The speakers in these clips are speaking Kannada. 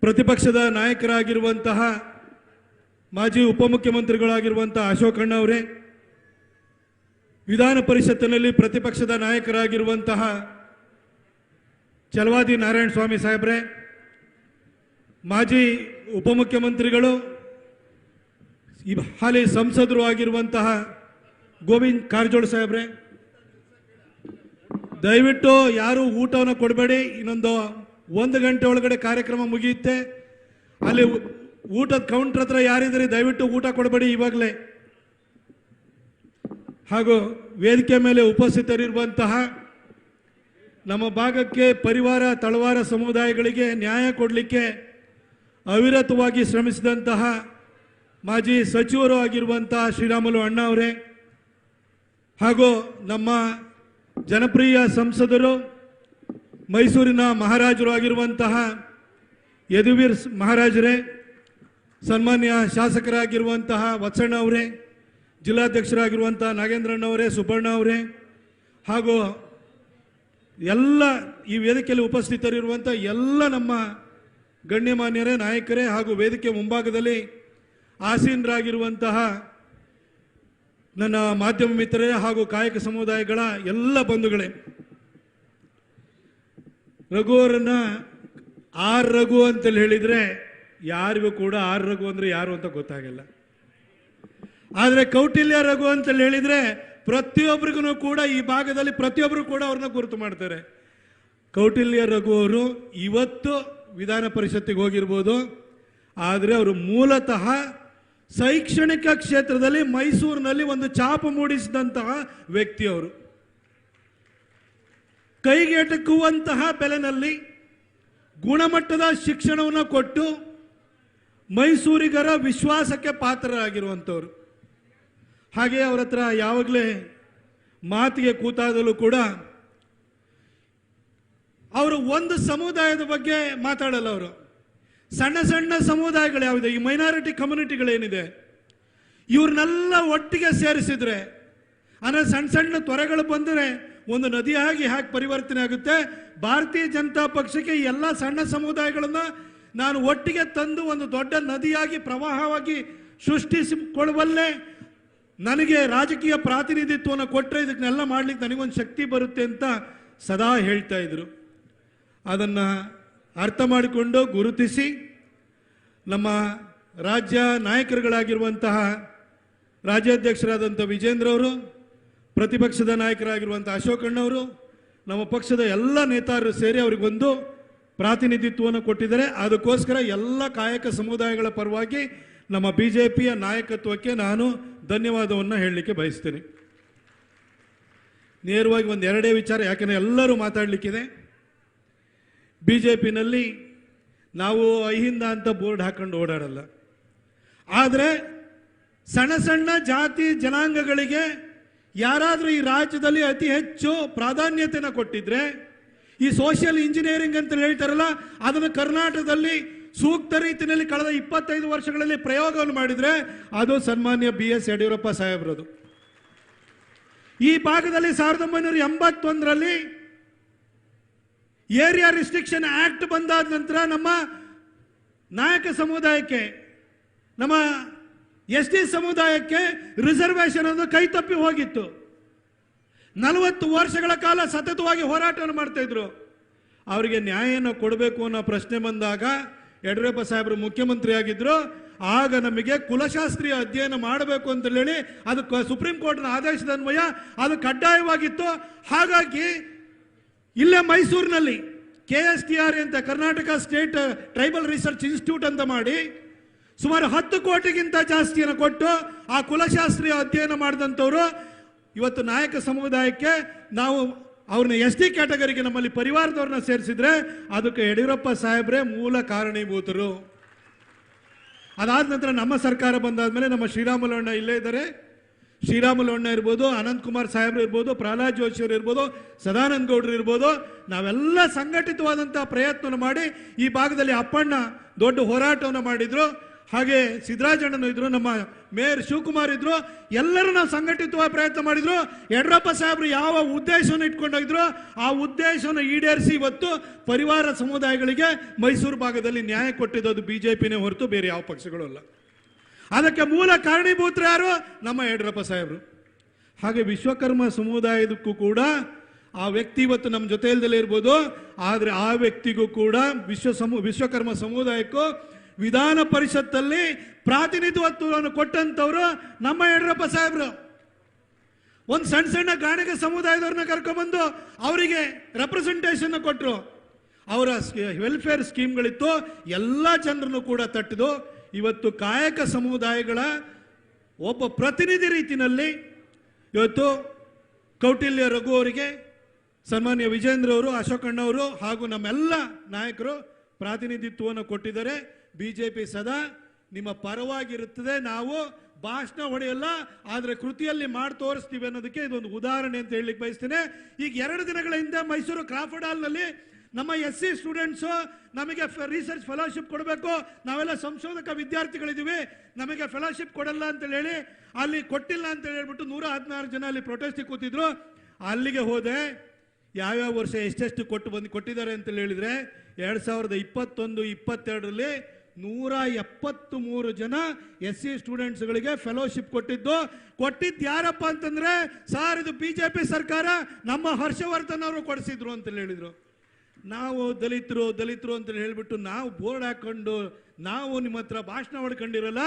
ಪ್ರತಿಪಕ್ಷದ ನಾಯಕರಾಗಿರುವಂತಹ ಮಾಜಿ ಉಪಮುಖ್ಯಮಂತ್ರಿಗಳಾಗಿರುವಂತಹ ಅಶೋಕಣ್ಣ ಅವರೇ, ವಿಧಾನ ಪರಿಷತ್ತಿನಲ್ಲಿ ಪ್ರತಿಪಕ್ಷದ ನಾಯಕರಾಗಿರುವಂತಹ ಚಲವಾದಿ ನಾರಾಯಣ ಸ್ವಾಮಿ ಸಾಹೇಬ್ರೆ, ಮಾಜಿ ಉಪಮುಖ್ಯಮಂತ್ರಿಗಳು ಹಾಲಿ ಸಂಸದರು ಆಗಿರುವಂತಹ ಗೋವಿಂದ್ ಕಾರಜೋಳ ಸಾಹೇಬ್ರೆ, ದಯವಿಟ್ಟು ಯಾರು ಊಟವನ್ನು ಕೊಡಬೇಡಿ. ಇನ್ನೊಂದು 1 ಗಂಟೆ ಒಳಗಡೆ ಕಾರ್ಯಕ್ರಮ ಮುಗಿಯುತ್ತೆ. ಅಲ್ಲಿ ಊಟದ ಕೌಂಟರ್ ಹತ್ರ ಯಾರಿದ್ರೆ ದಯವಿಟ್ಟು ಊಟ ಕೊಡಬೇಡಿ ಇವಾಗಲೇ. ಹಾಗೂ ವೇದಿಕೆ ಮೇಲೆ ಉಪಸ್ಥಿತರಿರುವಂತಹ ನಮ್ಮ ಭಾಗಕ್ಕೆ ಪರಿವಾರ ತಳವಾರ ಸಮುದಾಯಗಳಿಗೆ ನ್ಯಾಯ ಕೊಡಲಿಕ್ಕೆ ಅವಿರತವಾಗಿ ಶ್ರಮಿಸಿದಂತಹ ಮಾಜಿ ಸಚಿವರು ಆಗಿರುವಂತಹ ಶ್ರೀರಾಮುಲು ಅಣ್ಣ ಅವರೇ, ಹಾಗೂ ನಮ್ಮ ಜನಪ್ರಿಯ ಸಂಸದರು ಮೈಸೂರಿನ ಮಹಾರಾಜರು ಆಗಿರುವಂತಹ ಯದುವೀರ್ ಮಹಾರಾಜರೇ, ಸನ್ಮಾನ್ಯ ಶಾಸಕರಾಗಿರುವಂತಹ ವತ್ಸಣ್ಣ ಅವರೇ, ಜಿಲ್ಲಾಧ್ಯಕ್ಷರಾಗಿರುವಂತಹ ನಾಗೇಂದ್ರಣ್ಣವರೇ, ಸುಬ್ಬಣ್ಣ ಅವರೇ, ಹಾಗೂ ಎಲ್ಲ ಈ ವೇದಿಕೆಯಲ್ಲಿ ಉಪಸ್ಥಿತರಿರುವಂಥ ಎಲ್ಲ ನಮ್ಮ ಗಣ್ಯಮಾನ್ಯರೇ, ನಾಯಕರೇ, ಹಾಗೂ ವೇದಿಕೆ ಮುಂಭಾಗದಲ್ಲಿ ಆಸೀನರಾಗಿರುವಂತಹ ನನ್ನ ಮಾಧ್ಯಮ ಮಿತ್ರರೇ ಹಾಗೂ ಕಾಯಕ ಸಮುದಾಯಗಳ ಎಲ್ಲ ಬಂಧುಗಳೇ, ರಘು ಅವರನ್ನ ಆರ್ ರಘು ಅಂತೇಳಿ ಹೇಳಿದರೆ ಯಾರಿಗೂ ಕೂಡ ಆರ್ ರಘು ಅಂದರೆ ಯಾರು ಅಂತ ಗೊತ್ತಾಗಲ್ಲ. ಆದರೆ ಕೌಟಿಲ್ಯ ರಘು ಅಂತೇಳಿ ಹೇಳಿದರೆ ಪ್ರತಿಯೊಬ್ಬರಿಗೂ ಕೂಡ ಈ ಭಾಗದಲ್ಲಿ ಪ್ರತಿಯೊಬ್ಬರು ಕೂಡ ಅವ್ರನ್ನ ಗುರುತು ಮಾಡ್ತಾರೆ. ಕೌಟಿಲ್ಯ ರಘು ಅವರು ಇವತ್ತು ವಿಧಾನ ಪರಿಷತ್ತಿಗೆ ಹೋಗಿರ್ಬೋದು, ಆದರೆ ಅವರು ಮೂಲತಃ ಶೈಕ್ಷಣಿಕ ಕ್ಷೇತ್ರದಲ್ಲಿ ಮೈಸೂರಿನಲ್ಲಿ ಒಂದು ಛಾಪು ಮೂಡಿಸಿದಂತಹ ವ್ಯಕ್ತಿ. ಅವರು ಕೈಗೆಟಕುವಂತಹ ಬೆಲೆನಲ್ಲಿ ಗುಣಮಟ್ಟದ ಶಿಕ್ಷಣವನ್ನು ಕೊಟ್ಟು ಮೈಸೂರಿಗರ ವಿಶ್ವಾಸಕ್ಕೆ ಪಾತ್ರರಾಗಿರುವಂಥವ್ರು. ಹಾಗೆ ಅವರ ಹತ್ರ ಯಾವಾಗಲೇ ಮಾತಿಗೆ ಕೂತಾದಲ್ಲೂ ಕೂಡ ಅವರು ಒಂದು ಸಮುದಾಯದ ಬಗ್ಗೆ ಮಾತಾಡಲ್ಲ. ಅವರು ಸಣ್ಣ ಸಣ್ಣ ಸಮುದಾಯಗಳು ಯಾವಿದೆ, ಈ ಮೈನಾರಿಟಿ ಕಮ್ಯುನಿಟಿಗಳೇನಿದೆ, ಇವ್ರನ್ನೆಲ್ಲ ಒಟ್ಟಿಗೆ ಸೇರಿಸಿದ್ರೆ ಅಂದರೆ ಸಣ್ಣ ಸಣ್ಣ ತೊರೆಗಳು ಬಂದರೆ ಒಂದು ನದಿಯಾಗಿ ಹೇಗೆ ಪರಿವರ್ತನೆ ಆಗುತ್ತೆ, ಭಾರತೀಯ ಜನತಾ ಪಕ್ಷಕ್ಕೆ ಎಲ್ಲ ಸಣ್ಣ ಸಮುದಾಯಗಳನ್ನು ನಾನು ಒಟ್ಟಿಗೆ ತಂದು ಒಂದು ದೊಡ್ಡ ನದಿಯಾಗಿ ಪ್ರವಾಹವಾಗಿ ಸೃಷ್ಟಿಸಿಕೊಳ್ಳಬಲ್ಲೆ, ನನಗೆ ರಾಜಕೀಯ ಪ್ರಾತಿನಿಧಿತ್ವವನ್ನು ಕೊಟ್ಟರೆ ಇದನ್ನೆಲ್ಲ ಮಾಡಲಿಕ್ಕೆ ನನಗೊಂದು ಶಕ್ತಿ ಬರುತ್ತೆ ಅಂತ ಸದಾ ಹೇಳ್ತಾ ಇದ್ರು. ಅದನ್ನು ಅರ್ಥ ಮಾಡಿಕೊಂಡು ಗುರುತಿಸಿ ನಮ್ಮ ರಾಜ್ಯ ನಾಯಕರುಗಳಾಗಿರುವಂತಹ ರಾಜ್ಯಾಧ್ಯಕ್ಷರಾದಂಥ ವಿಜೇಂದ್ರ ಅವರು, ಪ್ರತಿಪಕ್ಷದ ನಾಯಕರಾಗಿರುವಂಥ ಅಶೋಕಣ್ಣವರು, ನಮ್ಮ ಪಕ್ಷದ ಎಲ್ಲ ನೇತಾರರು ಸೇರಿ ಅವರಿಗೊಂದು ಪ್ರಾತಿನಿಧಿತ್ವವನ್ನು ಕೊಟ್ಟಿದ್ದಾರೆ. ಅದಕ್ಕೋಸ್ಕರ ಎಲ್ಲ ಕಾಯಕ ಸಮುದಾಯಗಳ ಪರವಾಗಿ ನಮ್ಮ BJPಯ ನಾಯಕತ್ವಕ್ಕೆ ನಾನು ಧನ್ಯವಾದವನ್ನು ಹೇಳಲಿಕ್ಕೆ ಬಯಸ್ತೇನೆ. ನೇರವಾಗಿ ಒಂದು ಎರಡೇ ವಿಚಾರ, ಯಾಕೆಂದರೆ ಎಲ್ಲರೂ ಮಾತಾಡಲಿಕ್ಕಿದೆ. BJPನಲ್ಲಿ ನಾವು ಅಹಿಂದ ಅಂತ ಬೋರ್ಡ್ ಹಾಕೊಂಡು ಓಡಾಡಲ್ಲ, ಆದರೆ ಸಣ್ಣ ಸಣ್ಣ ಜಾತಿ ಜನಾಂಗಗಳಿಗೆ ಯಾರಾದರೂ ಈ ರಾಜ್ಯದಲ್ಲಿ ಅತಿ ಹೆಚ್ಚು ಪ್ರಾಧಾನ್ಯತೆಯನ್ನು ಕೊಟ್ಟಿದ್ರೆ, ಈ ಸೋಷಿಯಲ್ ಇಂಜಿನಿಯರಿಂಗ್ ಅಂತ ಹೇಳ್ತಾರಲ್ಲ, ಅದನ್ನು ಕರ್ನಾಟಕದಲ್ಲಿ ಸೂಕ್ತ ರೀತಿಯಲ್ಲಿ ಕಳೆದ 25 ವರ್ಷಗಳಲ್ಲಿ ಪ್ರಯೋಗವನ್ನು ಮಾಡಿದರೆ ಅದು ಸನ್ಮಾನ್ಯ BS ಯಡಿಯೂರಪ್ಪ ಸಾಹೇಬ್ರದು. ಈ ಭಾಗದಲ್ಲಿ 1981ರಲ್ಲಿ ಏರಿಯಾ ರಿಸ್ಟ್ರಿಕ್ಷನ್ ಆಕ್ಟ್ ಬಂದಾದ ನಂತರ ನಮ್ಮ ನಾಯಕ ಸಮುದಾಯಕ್ಕೆ, ನಮ್ಮ ST ಸಮುದಾಯಕ್ಕೆ ರಿಸರ್ವೇಷನ್ ಅನ್ನು ಕೈ ತಪ್ಪಿ ಹೋಗಿತ್ತು. 40 ವರ್ಷಗಳ ಕಾಲ ಸತತವಾಗಿ ಹೋರಾಟವನ್ನು ಮಾಡ್ತಾ ಇದ್ರು. ಅವರಿಗೆ ನ್ಯಾಯವನ್ನು ಕೊಡಬೇಕು ಅನ್ನೋ ಪ್ರಶ್ನೆ ಬಂದಾಗ ಯಡಿಯೂರಪ್ಪ ಸಾಹೇಬರು ಮುಖ್ಯಮಂತ್ರಿ ಆಗಿದ್ರು. ಆಗ ನಮಗೆ ಕುಲಶಾಸ್ತ್ರೀಯ ಅಧ್ಯಯನ ಮಾಡಬೇಕು ಅಂತ ಹೇಳಿ ಅದು ಸುಪ್ರೀಂ ಕೋರ್ಟ್ನ ಆದೇಶದ ಅನ್ವಯ ಅದು ಕಡ್ಡಾಯವಾಗಿತ್ತು. ಹಾಗಾಗಿ ಇಲ್ಲೇ ಮೈಸೂರಿನಲ್ಲಿ KSTR ಅಂತ Karnataka state tribal research institute ಅಂತ ಮಾಡಿ ಸುಮಾರು 10 ಕೋಟಿಗಿಂತ ಜಾಸ್ತಿಯನ್ನು ಕೊಟ್ಟು ಆ ಕುಲಶಾಸ್ತ್ರೀಯ ಅಧ್ಯಯನ ಮಾಡಿದಂಥವ್ರು ಇವತ್ತು ನಾಯಕ ಸಮುದಾಯಕ್ಕೆ ನಾವು ಅವ್ರನ್ನ ST ಕ್ಯಾಟಗರಿಗೆ ನಮ್ಮಲ್ಲಿ ಪರಿವಾರದವ್ರನ್ನ ಸೇರಿಸಿದ್ರೆ ಅದಕ್ಕೆ ಯಡಿಯೂರಪ್ಪ ಸಾಹೇಬ್ರೆ ಮೂಲ ಕಾರಣೀಭೂತರು. ಅದಾದ ನಂತರ ನಮ್ಮ ಸರ್ಕಾರ ಬಂದಾದ್ಮೇಲೆ ನಮ್ಮ ಶ್ರೀರಾಮುಲು ಅಣ್ಣ ಇಲ್ಲೇ ಇದ್ದಾರೆ. ಶ್ರೀರಾಮುಲು ಅಣ್ಣ ಇರ್ಬೋದು, ಅನಂತ್ ಕುಮಾರ್ ಸಾಹೇಬ್ರು ಇರ್ಬೋದು, ಪ್ರಹ್ಲಾದ್ ಜೋಶಿ ಅವರು ಇರ್ಬೋದು, ಸದಾನಂದ ಗೌಡರು ಇರ್ಬೋದು, ನಾವೆಲ್ಲ ಸಂಘಟಿತವಾದಂಥ ಪ್ರಯತ್ನ ಮಾಡಿ ಈ ಭಾಗದಲ್ಲಿ ಅಪ್ಪಣ್ಣ ದೊಡ್ಡ ಹೋರಾಟವನ್ನು ಮಾಡಿದ್ರು. ಹಾಗೆ ಸಿದ್ದರಾಜಣ್ಣನು ಇದ್ರು, ನಮ್ಮ ಮೇಯರ್ ಶಿವಕುಮಾರ್ ಇದ್ರು, ಎಲ್ಲರೂ ನಾವು ಸಂಘಟಿತವಾಗಿ ಪ್ರಯತ್ನ ಮಾಡಿದ್ರು. ಯಡಿಯೂರಪ್ಪ ಸಾಹೇಬರು ಯಾವ ಉದ್ದೇಶವನ್ನು ಇಟ್ಕೊಂಡೋಗಿದ್ರು ಆ ಉದ್ದೇಶವನ್ನು ಈಡೇರಿಸಿ ಇವತ್ತು ಪರಿವಾರ ಸಮುದಾಯಗಳಿಗೆ ಮೈಸೂರು ಭಾಗದಲ್ಲಿ ನ್ಯಾಯ ಕೊಟ್ಟಿದ್ದು ಬಿಜೆಪಿನೇ ಹೊರತು ಬೇರೆ ಯಾವ ಪಕ್ಷಗಳು ಅಲ್ಲ. ಅದಕ್ಕೆ ಮೂಲ ಕಾರಣೀಭೂತರು ಯಾರು? ನಮ್ಮ ಯಡಿಯೂರಪ್ಪ ಸಾಹೇಬರು. ಹಾಗೆ ವಿಶ್ವಕರ್ಮ ಸಮುದಾಯದಕ್ಕೂ ಕೂಡ ಆ ವ್ಯಕ್ತಿ ಇವತ್ತು ನಮ್ಮ ಜೊತೆಯಲ್ಲೇ ಇರ್ಬೋದು, ಆದರೆ ಆ ವ್ಯಕ್ತಿಗೂ ಕೂಡ ವಿಶ್ವಕರ್ಮ ಸಮುದಾಯಕ್ಕೂ ವಿಧಾನ ಪರಿಷತ್ತಲ್ಲಿ ಪ್ರಾತಿನಿಧಿತ್ವವನ್ನು ಕೊಟ್ಟಂತವರು ನಮ್ಮ ಯಡಿಯೂರಪ್ಪ ಸಾಹೇಬರು. ಒಂದು ಸಣ್ಣ ಸಣ್ಣ ಗಾಣಿಗ ಸಮುದಾಯದವ್ರನ್ನ ಕರ್ಕೊಂಡ್ಬಂದು ಅವರಿಗೆ ರೆಪ್ರೆಸೆಂಟೇಷನ್ ಕೊಟ್ಟರು. ಅವರ ವೆಲ್ಫೇರ್ ಸ್ಕೀಮ್ಗಳಿತ್ತು, ಎಲ್ಲ ಜನರನ್ನು ಕೂಡ ತಟ್ಟಿದು ಇವತ್ತು ಕಾಯಕ ಸಮುದಾಯಗಳ ಒಬ್ಬ ಪ್ರತಿನಿಧಿ ರೀತಿಯಲ್ಲಿ ಇವತ್ತು ಕೌಟಿಲ್ಯ ರಘು ಅವರಿಗೆ, ಸನ್ಮಾನ್ಯ ವಿಜೇಂದ್ರ ಅವರು, ಅಶೋಕಣ್ಣವರು ಹಾಗೂ ನಮ್ಮೆಲ್ಲ ನಾಯಕರು ಪ್ರಾತಿನಿಧಿತ್ವವನ್ನು ಕೊಟ್ಟಿದ್ದಾರೆ. ಬಿಜೆಪಿ ಸದಾ ನಿಮ್ಮ ಪರವಾಗಿರುತ್ತದೆ. ನಾವು ಭಾಷಣ ಹೊಡೆಯಲ್ಲ, ಆದರೆ ಕೃತಿಯಲ್ಲಿ ಮಾಡಿ ತೋರಿಸ್ತೀವಿ ಅನ್ನೋದಕ್ಕೆ ಇದೊಂದು ಉದಾಹರಣೆ ಅಂತ ಹೇಳಲಿಕ್ಕೆ ಬಯಸ್ತೇನೆ. ಈಗ 2 ದಿನಗಳ ಹಿಂದೆ ಮೈಸೂರು ಕ್ರಾಫರ್ಡ್ ಹಾಲ್ನಲ್ಲಿ ನಮ್ಮ SC ಸ್ಟೂಡೆಂಟ್ಸು ನಮಗೆ ರಿಸರ್ಚ್ ಫೆಲೋಶಿಪ್ ಕೊಡಬೇಕು, ನಾವೆಲ್ಲ ಸಂಶೋಧಕ ವಿದ್ಯಾರ್ಥಿಗಳಿದ್ದೀವಿ, ನಮಗೆ ಫೆಲೋಶಿಪ್ ಕೊಡಲ್ಲ ಅಂತೇಳಿ ಹೇಳಿ ಅಲ್ಲಿ ಕೊಟ್ಟಿಲ್ಲ ಅಂತ ಹೇಳ್ಬಿಟ್ಟು 116 ಜನ ಅಲ್ಲಿ ಪ್ರೊಟೆಸ್ಟಿಗೆ ಕೂತಿದ್ರು. ಅಲ್ಲಿಗೆ ಹೋದೆ. ಯಾವ್ಯಾವ ವರ್ಷ ಎಷ್ಟೆಷ್ಟು ಕೊಟ್ಟಿದ್ದಾರೆ ಅಂತ ಹೇಳಿದ್ರೆ 2021-22ರಲ್ಲಿ 173 ಜನ SC ಸ್ಟೂಡೆಂಟ್ಸ್ಗಳಿಗೆ ಫೆಲೋಶಿಪ್ ಕೊಟ್ಟಿದ್ದು ಯಾರಪ್ಪ ಅಂತಂದ್ರೆ, ಸಾರ್ ಇದು ಬಿಜೆಪಿ ಸರ್ಕಾರ, ನಮ್ಮ ಹರ್ಷವರ್ಧನ್ ಅವರು ಕೊಡಿಸಿದ್ರು ಅಂತ ಹೇಳಿದ್ರು. ನಾವು ದಲಿತರು ಅಂತ ಹೇಳ್ಬಿಟ್ಟು ನಾವು ಬೋರ್ಡ್ ಹಾಕೊಂಡು ನಾವು ನಿಮ್ಮ ಹತ್ರ ಭಾಷಣ ಹೊಡ್ಕೊಂಡಿರಲ್ಲ,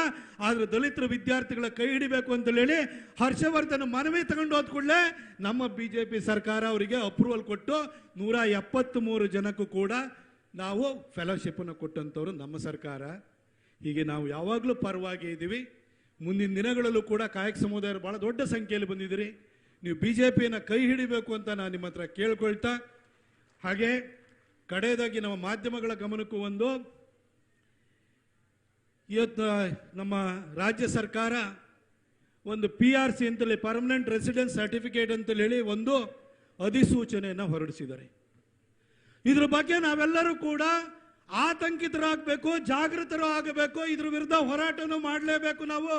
ಆದ್ರೆ ದಲಿತರ ವಿದ್ಯಾರ್ಥಿಗಳ ಕೈ ಹಿಡಿಬೇಕು ಅಂತ ಹೇಳಿ ಹರ್ಷವರ್ಧನ್ ಮನವಿ ತಗೊಂಡು ಹೋದ ಕೂಡಲೇ ನಮ್ಮ ಬಿಜೆಪಿ ಸರ್ಕಾರ ಅವರಿಗೆ ಅಪ್ರೂವಲ್ ಕೊಟ್ಟು 173 ಜನಕ್ಕೂ ಕೂಡ ನಾವು ಫೆಲೋಶಿಪ್ ಅನ್ನು ಕೊಟ್ಟಂತವರು ನಮ್ಮ ಸರ್ಕಾರ. ಹೀಗೆ ನಾವು ಯಾವಾಗಲೂ ಪರವಾಗಿ ಇದ್ದೀವಿ. ಮುಂದಿನ ದಿನಗಳಲ್ಲೂ ಕೂಡ ಕಾಯಕ ಸಮುದಾಯರು ಬಹಳ ದೊಡ್ಡ ಸಂಖ್ಯೆಯಲ್ಲಿ ಬಂದಿದ್ದೀರಿ. ನೀವು ಬಿಜೆಪಿಯನ್ನು ಕೈ ಹಿಡಿಬೇಕು ಅಂತ ನಾನು ನಿಮ್ಮ ಹತ್ರ ಕೇಳ್ಕೊಳ್ತಾ, ಹಾಗೆ ಕಡೆಯದಾಗಿ ನಮ್ಮ ಮಾಧ್ಯಮಗಳ ಗಮನಕ್ಕೂ ಒಂದು, ಇವತ್ತು ನಮ್ಮ ರಾಜ್ಯ ಸರ್ಕಾರ ಒಂದು PRC ಅಂತೇಳಿ ಪರ್ಮನೆಂಟ್ ರೆಸಿಡೆನ್ಸ್ ಸರ್ಟಿಫಿಕೇಟ್ ಅಂತೇಳಿ ಹೇಳಿ ಒಂದು ಅಧಿಸೂಚನೆಯನ್ನು ಹೊರಡಿಸಿದ್ದಾರೆ. ಇದ್ರ ಬಗ್ಗೆ ನಾವೆಲ್ಲರೂ ಕೂಡ ಆತಂಕಿತರಾಗಬೇಕು, ಜಾಗೃತರು ಆಗಬೇಕು, ಇದ್ರ ವಿರುದ್ಧ ಹೋರಾಟವನ್ನು ಮಾಡಲೇಬೇಕು ನಾವು.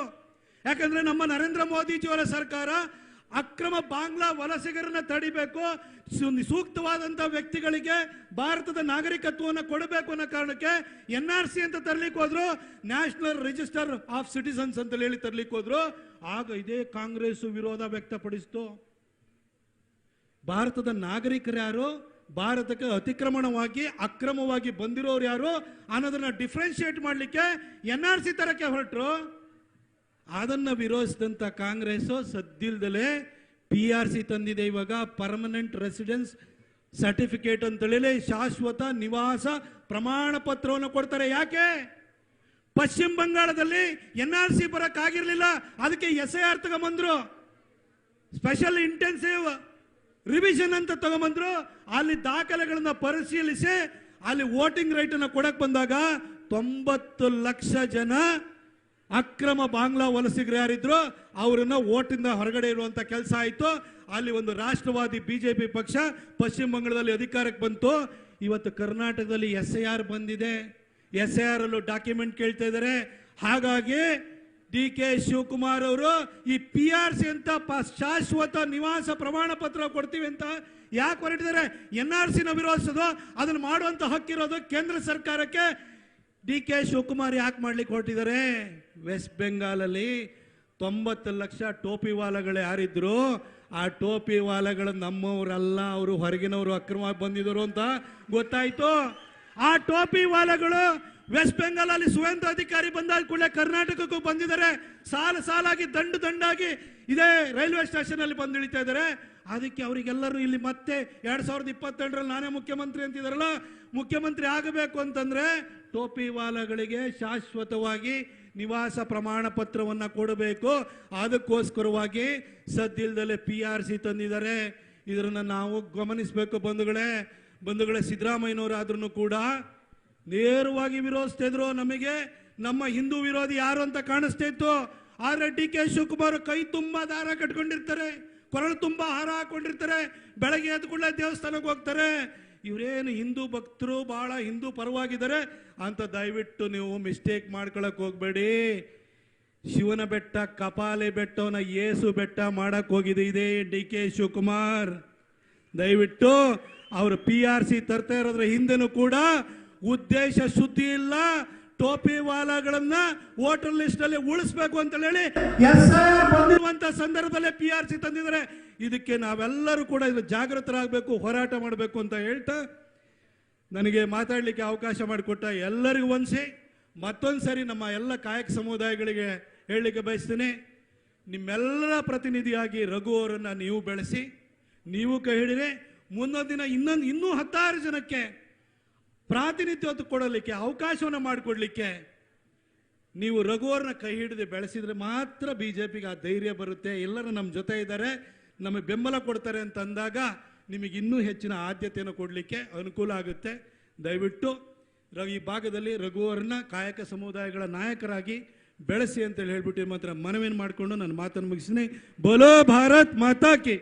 ಯಾಕಂದ್ರೆ ನಮ್ಮ ನರೇಂದ್ರ ಮೋದಿಜಿಯವರ ಸರ್ಕಾರ ಅಕ್ರಮ ಬಾಂಗ್ಲಾ ವಲಸಿಗರನ್ನ ತಡಿಬೇಕು, ಸೂಕ್ತವಾದಂಥ ವ್ಯಕ್ತಿಗಳಿಗೆ ಭಾರತದ ನಾಗರಿಕತ್ವವನ್ನು ಕೊಡಬೇಕು ಅನ್ನೋ ಕಾರಣಕ್ಕೆ NRC ಅಂತ ತರಲಿಕ್ಕೆ ಹೋದ್ರು, ನ್ಯಾಷನಲ್ ರಿಜಿಸ್ಟರ್ ಆಫ್ ಸಿಟಿಸನ್ಸ್ ಅಂತ ಹೇಳಿ ತರಲಿಕ್ಕೆ ಹೋದ್ರು. ಆಗ ಇದೇ ಕಾಂಗ್ರೆಸ್ ವಿರೋಧ ವ್ಯಕ್ತಪಡಿಸಿತು. ಭಾರತದ ನಾಗರಿಕರು ಯಾರು, ಭಾರತಕ್ಕೆ ಅತಿಕ್ರಮಣವಾಗಿ ಅಕ್ರಮವಾಗಿ ಬಂದಿರೋರು ಯಾರು ಅನ್ನೋದನ್ನ ಡಿಫ್ರೆನ್ಶಿಯೇಟ್ ಮಾಡಲಿಕ್ಕೆ NRC ತರಕ್ಕೆ ಹೊರಟರು. ಅದನ್ನು ವಿರೋಧಿಸಿದಂಥ ಕಾಂಗ್ರೆಸ್ ಸದ್ದಿಲ್ದಲೇ PRC ತಂದಿದೆ. ಇವಾಗ ಪರ್ಮನೆಂಟ್ ರೆಸಿಡೆನ್ಸ್ ಸರ್ಟಿಫಿಕೇಟ್ ಅಂತೇಳಿ ಶಾಶ್ವತ ನಿವಾಸ ಪ್ರಮಾಣ ಪತ್ರವನ್ನು ಕೊಡ್ತಾರೆ. ಯಾಕೆ? ಪಶ್ಚಿಮ ಬಂಗಾಳದಲ್ಲಿ NRC ಬರಕ್ಕಾಗಿರ್ಲಿಲ್ಲ, ಅದಕ್ಕೆ SIR ತಗೊಂಬಂದ್ರು, ಸ್ಪೆಷಲ್ ಇಂಟೆನ್ಸಿವ್ ರಿವಿಷನ್ ಅಂತ ತಗೊಂಬಂದ್ರು. ಅಲ್ಲಿ ದಾಖಲೆಗಳನ್ನ ಪರಿಶೀಲಿಸಿ ಅಲ್ಲಿ ವೋಟಿಂಗ್ ರೈಟ್ ಅನ್ನು ಕೊಡಕ್ ಬಂದಾಗ 90 ಲಕ್ಷ ಜನ ಅಕ್ರಮ ಬಾಂಗ್ಲಾ ವಲಸಿಗರು ಯಾರಿದ್ರು ಅವರನ್ನ ಓಟಿಂದ ಹೊರಗಡೆ ಇರುವಂತ ಕೆಲಸ ಆಯಿತು. ಅಲ್ಲಿ ಒಂದು ರಾಷ್ಟ್ರವಾದಿ ಬಿಜೆಪಿ ಪಕ್ಷ ಪಶ್ಚಿಮ ಬಂಗಾಳದಲ್ಲಿ ಅಧಿಕಾರಕ್ಕೆ ಬಂತು. ಇವತ್ತು ಕರ್ನಾಟಕದಲ್ಲಿ SIR ಬಂದಿದೆ, SIR ಅಲ್ಲೂ ಡಾಕ್ಯುಮೆಂಟ್ ಕೇಳ್ತಾ ಇದ್ದಾರೆ. ಹಾಗಾಗಿ DK ಶಿವಕುಮಾರ್ ಅವರು ಈ PRC ಅಂತ ಶಾಶ್ವತ ನಿವಾಸ ಪ್ರಮಾಣ ಪತ್ರ ಕೊಡ್ತೀವಿ ಅಂತ ಯಾಕೆ ಹೊರಟಿದ್ದಾರೆ? NRC ನ ವಿರೋಧಿಸೋದು, ಅದನ್ನು ಮಾಡುವಂತ ಹಕ್ಕಿರೋದು ಕೇಂದ್ರ ಸರ್ಕಾರಕ್ಕೆ. DK ಶಿವಕುಮಾರ್ ಯಾಕೆ ಮಾಡ್ಲಿಕ್ಕೆ ಹೊರಟಿದ್ದಾರೆ? ವೆಸ್ಟ್ ಬೆಂಗಾಲಲ್ಲಿ 90 ಲಕ್ಷ ಟೋಪಿ ವಾಲಗಳು ಯಾರಿದ್ರು, ಆ ಟೋಪಿ ವಾಲಗಳು ನಮ್ಮವರಲ್ಲ, ಅವರು ಹೊರಗಿನವರು ಅಕ್ರಮವಾಗಿ ಬಂದಿದ್ರು ಅಂತ ಗೊತ್ತಾಯ್ತು. ಆ ಟೋಪಿ ವಾಲಗಳು ವೆಸ್ಟ್ ಬೆಂಗಾಲ್ ಅಲ್ಲಿ ಸುವೇಂದ್ರ ಅಧಿಕಾರಿ ಬಂದಾದ ಕೂಡಲೇ ಕರ್ನಾಟಕಕ್ಕೂ ಬಂದಿದ್ದಾರೆ. ಸಾಲಾಗಿ ದಂಡಾಗಿ ಇದೇ ರೈಲ್ವೆ ಸ್ಟೇಷನ್ ಅಲ್ಲಿ ಬಂದು ಇಳಿತಾ ಇದ್ದಾರೆ. ಅದಕ್ಕೆ ಅವರಿಗೆಲ್ಲರೂ ಇಲ್ಲಿ ಮತ್ತೆ 2022ರಲ್ಲಿ ನಾನೇ ಮುಖ್ಯಮಂತ್ರಿ ಅಂತಿದಾರಲ್ಲ, ಮುಖ್ಯಮಂತ್ರಿ ಆಗಬೇಕು ಅಂತಂದ್ರೆ ಟೋಪಿ ವಾಲಗಳಿಗೆ ಶಾಶ್ವತವಾಗಿ ನಿವಾಸ ಪ್ರಮಾಣ ಪತ್ರವನ್ನ ಕೊಡಬೇಕು. ಅದಕ್ಕೋಸ್ಕರವಾಗಿ ಸದ್ದಿಲ್ದಲ್ಲೇ PRC ತಂದಿದ್ದಾರೆ. ಇದನ್ನ ನಾವು ಗಮನಿಸಬೇಕು ಬಂಧುಗಳೇ. ಸಿದ್ದರಾಮಯ್ಯನವರಾದ್ರೂ ಕೂಡ ನೇರವಾಗಿ ವಿರೋಧಿಸ್ತಾ ಇದ್ರು. ನಮಗೆ ನಮ್ಮ ಹಿಂದೂ ವಿರೋಧಿ ಯಾರು ಅಂತ ಕಾಣಿಸ್ತಾ ಇತ್ತು. ಆದ್ರೆ DK ಶಿವಕುಮಾರ್ ಕೈ ತುಂಬಾ ದಾರ ಕಟ್ಕೊಂಡಿರ್ತಾರೆ, ಕೊರಳು ತುಂಬಾ ಹಾರ ಹಾಕೊಂಡಿರ್ತಾರೆ, ಬೆಳಗ್ಗೆ ಎದ್ದು ಕೂಡಲೇ ದೇವಸ್ಥಾನಕ್ಕೆ ಹೋಗ್ತಾರೆ. ಇವರೇನು ಹಿಂದೂ ಭಕ್ತರು, ಬಹಳ ಹಿಂದೂ ಪರವಾಗಿದ್ದಾರೆ ಅಂತ ದಯವಿಟ್ಟು ನೀವು ಮಿಸ್ಟೇಕ್ ಮಾಡ್ಕೊಳಕ್ ಹೋಗ್ಬೇಡಿ. ಶಿವನ ಬೆಟ್ಟ ಕಪಾಲೆ ಬೆಟ್ಟವನ್ನ ಏಸು ಬೆಟ್ಟ ಮಾಡಕ್ ಹೋಗಿದೆ ಇದೇ DK ಶಿವಕುಮಾರ್. ದಯವಿಟ್ಟು ಅವರು PRC ತರ್ತಾ ಇರೋದ್ರ ಹಿಂದೆನೂ ಕೂಡ ಉದ್ದೇಶ ಶುದ್ಧಿ ಇಲ್ಲ. ಟೋಪಿ ವಾಲಾಗಳನ್ನ ವೋಟರ್ ಲಿಸ್ಟ್ ಅಲ್ಲಿ ಉಳಿಸಬೇಕು ಅಂತ ಹೇಳಿ ಬಂದಿರುವಂತ ಸಂದರ್ಭದಲ್ಲೇ PRC ತಂದಿದ್ದಾರೆ. ಇದಕ್ಕೆ ನಾವೆಲ್ಲರೂ ಕೂಡ ಇದು ಜಾಗೃತರಾಗಬೇಕು, ಹೋರಾಟ ಮಾಡಬೇಕು ಅಂತ ಹೇಳ್ತಾ ನನಗೆ ಮಾತಾಡಲಿಕ್ಕೆ ಅವಕಾಶ ಮಾಡಿಕೊಟ್ಟ ಎಲ್ಲರಿಗೂ ಒಂದ್ಸಿ ಮತ್ತೊಂದು ಸರಿ ನಮ್ಮ ಎಲ್ಲ ಕಾಯಕ ಸಮುದಾಯಗಳಿಗೆ ಹೇಳಲಿಕ್ಕೆ ಬಯಸ್ತೀನಿ. ನಿಮ್ಮೆಲ್ಲರ ಪ್ರತಿನಿಧಿಯಾಗಿ ರಘು ಅವರನ್ನು ನೀವು ಬೆಳೆಸಿ, ನೀವು ಕೈ ಹಿಡಿರಿ. ಮುಂದೊಂದು ದಿನ ಇನ್ನೂ 10 ಜನಕ್ಕೆ ಪ್ರಾತಿನಿಧ್ಯ ಕೊಡಲಿಕ್ಕೆ ಅವಕಾಶವನ್ನು ಮಾಡಿಕೊಡ್ಲಿಕ್ಕೆ ನೀವು ರಘು ಅವ್ರನ್ನ ಕೈ ಹಿಡಿದು ಬೆಳೆಸಿದ್ರೆ ಮಾತ್ರ BJPಗೆ ಆ ಧೈರ್ಯ ಬರುತ್ತೆ. ಎಲ್ಲರೂ ನಮ್ಮ ಜೊತೆ ಇದ್ದಾರೆ, ನಮಗೆ ಬೆಂಬಲ ಕೊಡ್ತಾರೆ ಅಂತ ಅಂದಾಗ ನಿಮಗೆ ಇನ್ನೂ ಹೆಚ್ಚಿನ ಆದ್ಯತೆಯನ್ನು ಕೊಡಲಿಕ್ಕೆ ಅನುಕೂಲ ಆಗುತ್ತೆ. ದಯವಿಟ್ಟು ಈ ಭಾಗದಲ್ಲಿ ರಘು ಅವರನ್ನ ಕಾಯಕ ಸಮುದಾಯಗಳ ನಾಯಕರಾಗಿ ಬೆಳೆಸಿ ಅಂತೇಳಿ ಹೇಳ್ಬಿಟ್ಟು ಮಾತ್ರ ಮನವಿಯನ್ನು ಮಾಡಿಕೊಂಡು ನನ್ನ ಮಾತನ್ನು ಮುಗಿಸ್ತೀನಿ. ಬೋಲೋ ಭಾರತ್ ಮಾತಾ ಕಿ.